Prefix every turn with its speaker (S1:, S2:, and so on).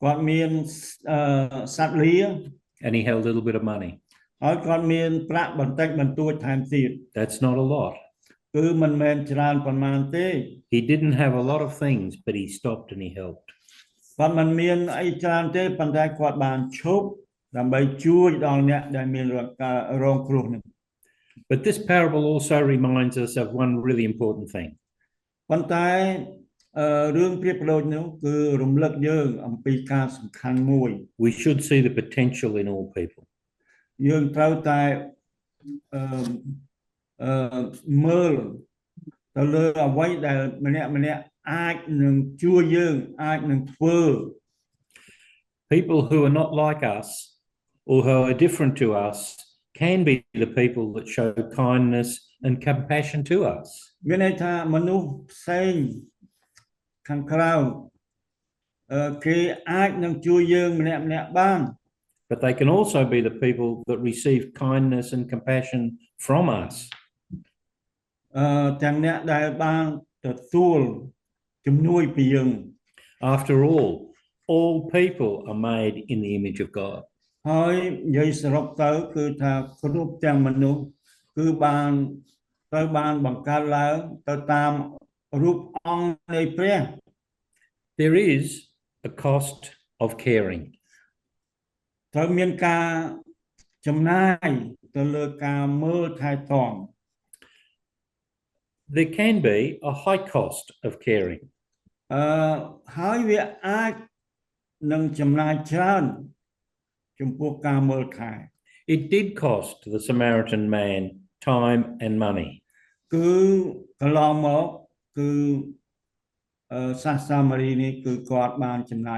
S1: គាត់មានសត្វលា
S2: and he held a little bit of money.
S1: ហើយគាត់មានប្រាក់បន្តិចបន្តួចថែមទៀត
S2: That's not a lot.
S1: គឺមិនមែនច្រើនប៉ុន្មានទេ
S2: He didn't have a lot of things, but he stopped and he helped.
S1: គាត់មិនមានអីច្រើនទេប៉ុន្តែគាត់បានឈប់ដើម្បីជួយដល់អ្នកដែលមានរងគ្រោះនេះ
S2: But this parable also reminds us of one really important thing.
S1: ប៉ុន្តែរឿងប្រៀបប្រដូចនោះគឺរំលឹកយើងអំពីការសំខាន់មួយ
S2: We should see the potential in all people.
S1: យើងត្រូវតែមើលទៅលើអ្វីដែលម្នាក់អាចនឹងជួយយើងអាចនឹងធ្វើ
S2: People who are not like us or who are different to us can be the people that show kindness and compassion to us.
S1: មានន័យថាមនុស្សផ្សេងខាងក្រៅគេអាចនឹងជួយយើងម្នាក់បាន
S2: But they can also be the people that receive kindness and compassion from us.
S1: ទាំងអ្នកដែលបានទទួលជំនួយពីយើង
S2: After all people are made in the image of God.
S1: ហើយនិយាយសរុបទៅគឺថាគ្រប់ទាំងមនុស្សគឺបានត្រូវបានបង្កើតឡើងទៅតាមរូបអង្គនៃព្រះ
S2: There is a cost of caring.
S1: ត្រូវមានការចំណាយទៅលើការមើលថែទាំ
S2: There can be a high cost of caring.
S1: ហើយវាអាចនឹងចំណាយច្រើនចំពោះការមើលថែ
S2: It did cost the Samaritan man time and money.
S1: គឺកន្លងមកគឺសាសសាមារីនេះគឺគាត់បានចំណាយ